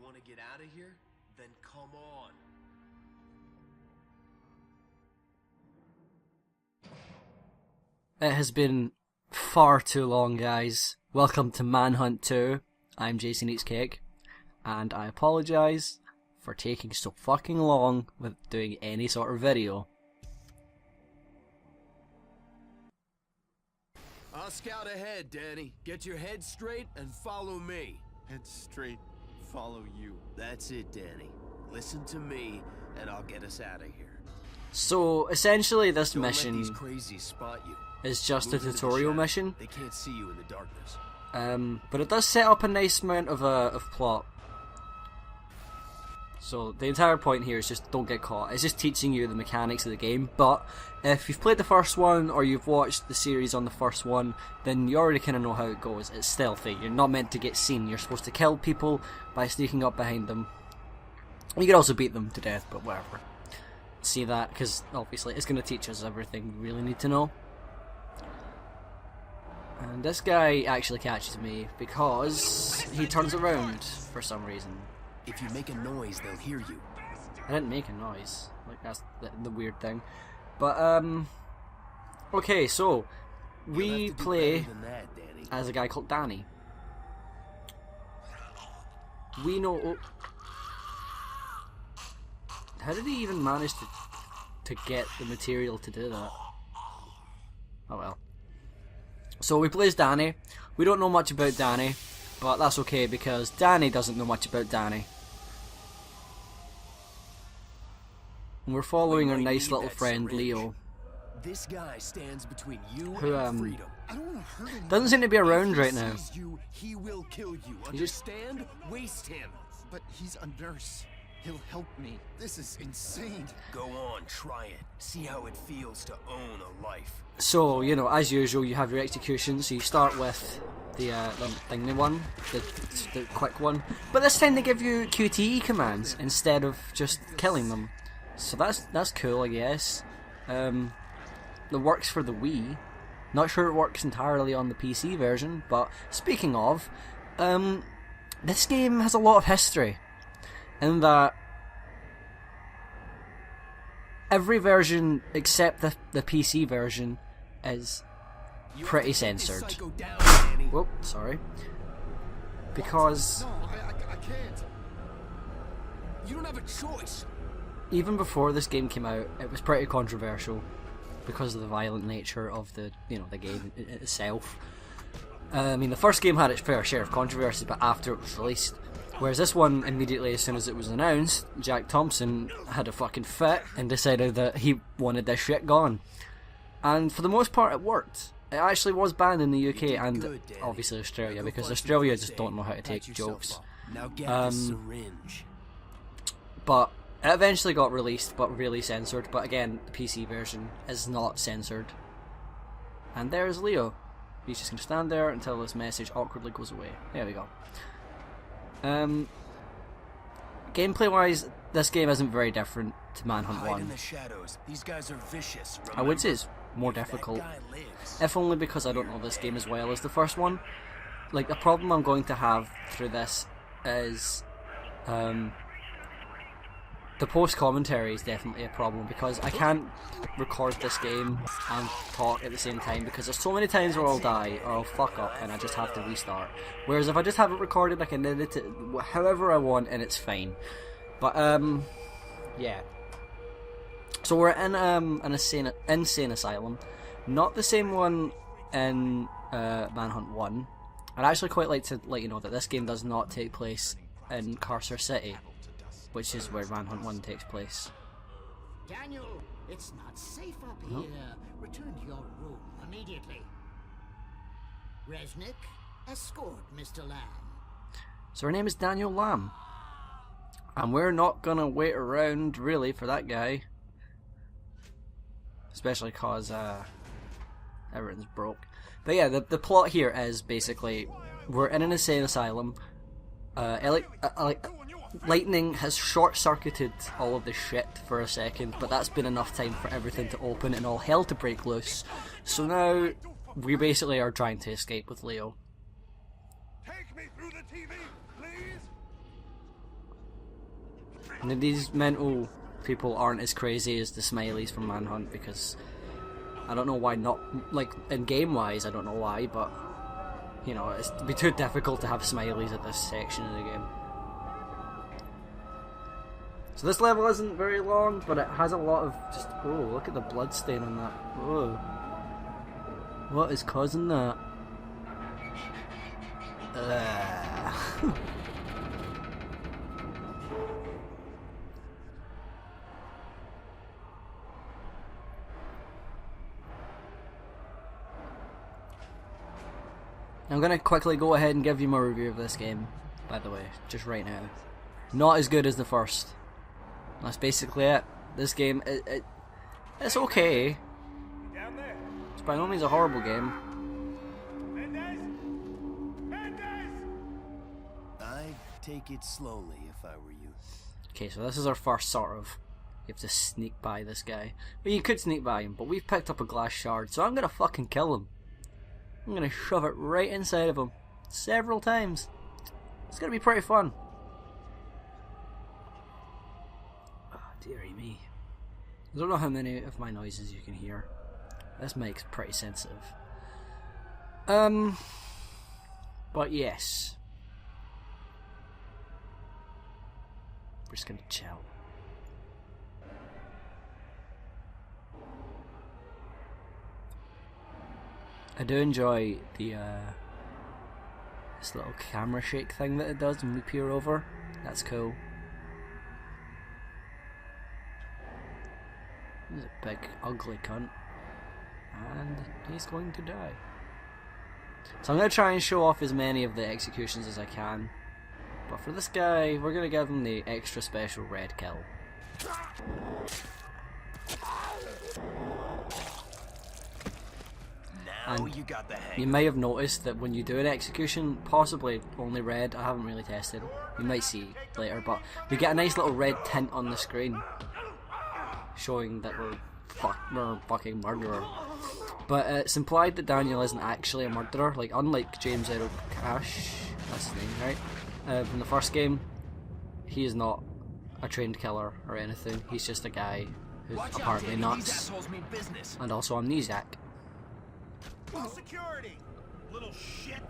want to get out of here? Then come on. It has been far too long, guys. Welcome to Manhunt 2. I'm Jason Eats Cake, and I apologise for taking so fucking long with doing any sort of video. I'll scout ahead, Danny. Get your head straight and follow me. Head straight, follow you. That's it, Danny. Listen to me, and I'll get us out of here. So, essentially this Don't mission let these crazies spot you. is just a Move into the tutorial shadow. mission. They can't see you in the darkness. But it does set up a nice amount of plot. So the entire point here is just don't get caught. It's just teaching you the mechanics of the game. But if you've played the first one or you've watched the series on the first one, then you already kind of know how it goes. It's stealthy. You're not meant to get seen. You're supposed to kill people by sneaking up behind them. You can also beat them to death, but whatever. See that, because obviously it's going to teach us everything we really need to know. And this guy actually catches me because he turns around for some reason. If you make a noise, they'll hear you. I didn't make a noise. Like, that's the weird thing. But, okay, so we You'll have to do play better than that, Danny. as a guy called Danny. We know... Oh, how did he even manage to get the material to do that? Oh well. So we play as Danny. We don't know much about Danny, but that's okay because Danny doesn't know much about Danny. And we're following We our might nice need little that friend syringe. Leo, This guy stands between you who and freedom. I don't want to hurt him. doesn't seem to be around If he right now. sees you, he will kill you. He just- Understand? Waste him. But he's a nurse. He'll help me. This is insane. Go on, try it. See how it feels to own a life. So, you know, as usual, you have your execution. So you start with the thingy one, the quick one. But this time they give you QTE commands instead of just killing them. So that's cool, I guess. It works for the Wii. Not sure it works entirely on the PC version. But speaking of, this game has a lot of history. In that every version except the PC version is You pretty have to take this censored. psycho down, Danny. Whoop, sorry. Because No, I can't. You don't have a choice. even before this game came out, it was pretty controversial because of the violent nature of the game itself. I mean, the first game had its fair share of controversy, but after it was released. Whereas this one, immediately as soon as it was announced, Jack Thompson had a fucking fit and decided that he wanted this shit gone. And for the most part, it worked. It actually was banned in the UK and good, Danny. obviously Australia, Now go because find some Australia first just aid. don't know how to take Patch yourself jokes. up. Now get this syringe. But it eventually got released, but really censored. But again, the PC version is not censored. And there's Leo. He's just going to stand there until this message awkwardly goes away. There we go. Gameplay wise, this game isn't very different to Manhunt Hide 1. in the shadows. These guys are vicious. I would say remember? it's more If that difficult, guy lives, if only because I don't know this game as well as the first one. Like, the problem I'm going to have through this is the post-commentary is definitely a problem because I can't record this game and talk at the same time because there's so many times where I'll die or I'll fuck up and I just have to restart. Whereas if I just have it recorded, I can edit it however I want and it's fine. But, yeah. So we're in an insane asylum. Not the same one in Manhunt 1. I'd actually quite like to let you know that this game does not take place in Carcer City, which is where Manhunt 1 takes place. Daniel, it's not safe up No. here. Return to your room immediately. Resnick, escort Mr. Lamb. So her name is Daniel Lamb. And we're not gonna wait around, really, for that guy. Especially cause, everything's broke. But yeah, the plot here is basically, we're in an insane asylum. Lightning has short-circuited all of this shit for a second, but that's been enough time for everything to open and all hell to break loose. So now, we basically are trying to escape with Leo. Take me through the TV, please. And these mental people aren't as crazy as the smileys from Manhunt, because I don't know why not, like, in game wise I don't know why, but you know, it'd be too difficult to have smileys at this section of the game. So this level isn't very long, but it has a lot of just, oh, look at the blood stain on that. Oh, what is causing that? I'm gonna quickly go ahead and give you my review of this game, by the way, just right now. Not as good as the first. That's basically it. This game, it's okay. It's by no means a horrible game. I'd take it slowly if I were you. Okay, so this is our first sort of, you have to sneak by this guy. Well, you could sneak by him, but we've picked up a glass shard, so I'm gonna fucking kill him. I'm gonna shove it right inside of him several times. It's gonna be pretty fun. Oh, dearie me. I don't know how many of my noises you can hear. This mic's pretty sensitive. But yes. We're just gonna chill. I do enjoy the this little camera shake thing that it does when we peer over. That's cool. He's a big ugly cunt, and he's going to die. So I'm going to try and show off as many of the executions as I can, but for this guy we're going to give him the extra special red kill. And you got the hang. You may have noticed that when you do an execution, possibly only red, I haven't really tested, you might see later, but we get a nice little red tint on the screen showing that we're a fucking murderer. But it's implied that Daniel isn't actually a murderer, like unlike James Earl Cash, that's his name, right? From the first game, he is not a trained killer or anything, he's just a guy who's apparently nuts and also amnesiac. Security, little shit.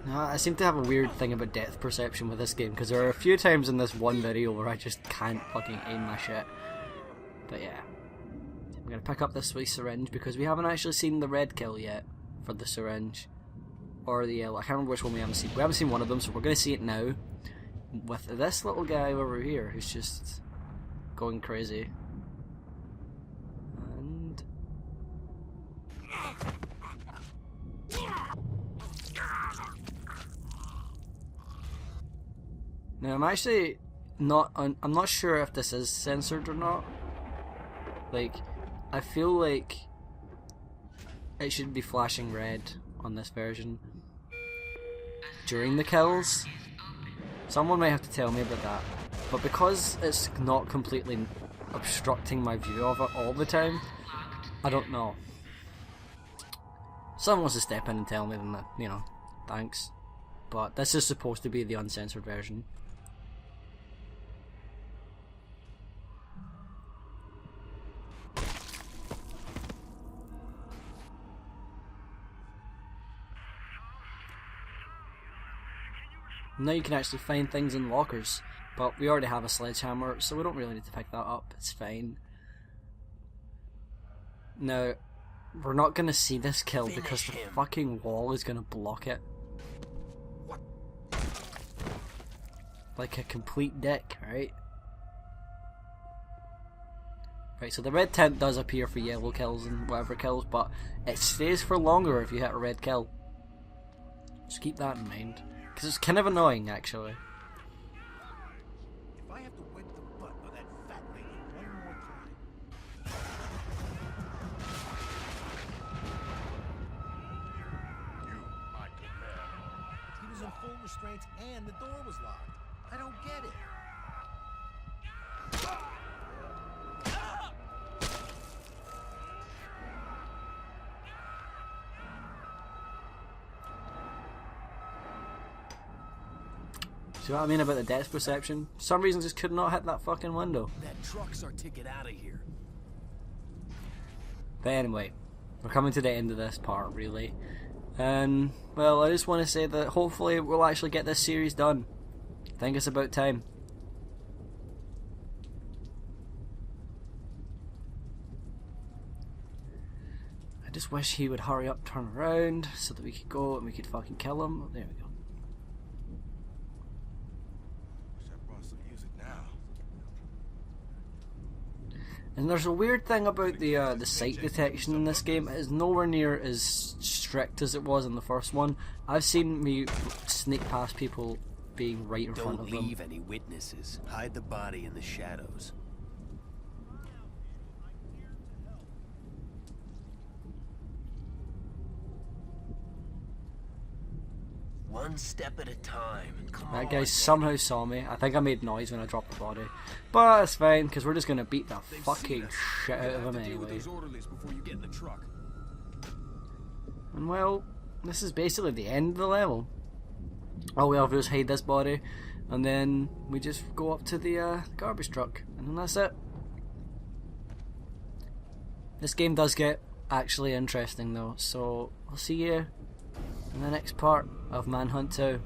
I seem to have a weird thing about depth perception with this game, because there are a few times in this one video where I just can't fucking aim my shit. But yeah, I'm gonna pick up this wee syringe because we haven't actually seen the red kill yet for the syringe, or the yellow. I can't remember which one we haven't seen. We haven't seen one of them, so we're gonna see it now with this little guy over here who's just going crazy. And now I'm actually not. I'm not sure if this is censored or not. Like, I feel like it should be flashing red on this version during the kills. Someone might have to tell me about that. But because it's not completely obstructing my view of it all the time, I don't know. Someone wants to step in and tell me, then, you know, thanks. But this is supposed to be the uncensored version. Now you can actually find things in lockers, but we already have a sledgehammer, so we don't really need to pick that up, it's fine. Now, we're not going to see this kill because the fucking wall is going to block it. Like a complete dick, right? Right, so the red tint does appear for yellow kills and whatever kills, but it stays for longer if you hit a red kill. Just keep that in mind. Because it's kind of annoying, actually. If I have to whip the butt of that fat lady one more time. You, my good man. He was in full restraints and the door was locked. I don't get it. See what I mean about the depth perception? For some reason just could not hit that fucking window. That truck's our ticket out of here. But anyway, we're coming to the end of this part, really. And, well, I just want to say that hopefully we'll actually get this series done. I think it's about time. I just wish he would hurry up, turn around, so that we could go and we could fucking kill him. There we go. Wish I brought some music now. And there's a weird thing about the sight detection in this game. It is nowhere near as strict as it was in the first one. I've seen me sneak past people being right in front of them. Don't leave any witnesses. Hide the body in the shadows. One step at a time. Come on. That guy somehow saw me. I think I made noise when I dropped the body. But it's fine, because we're just going to beat the fucking shit out of him anyway. And well, this is basically the end of the level. All we have to do is hide this body, and then we just go up to the garbage truck, and then that's it. This game does get actually interesting though, so I'll see you in the next part of Manhunt 2.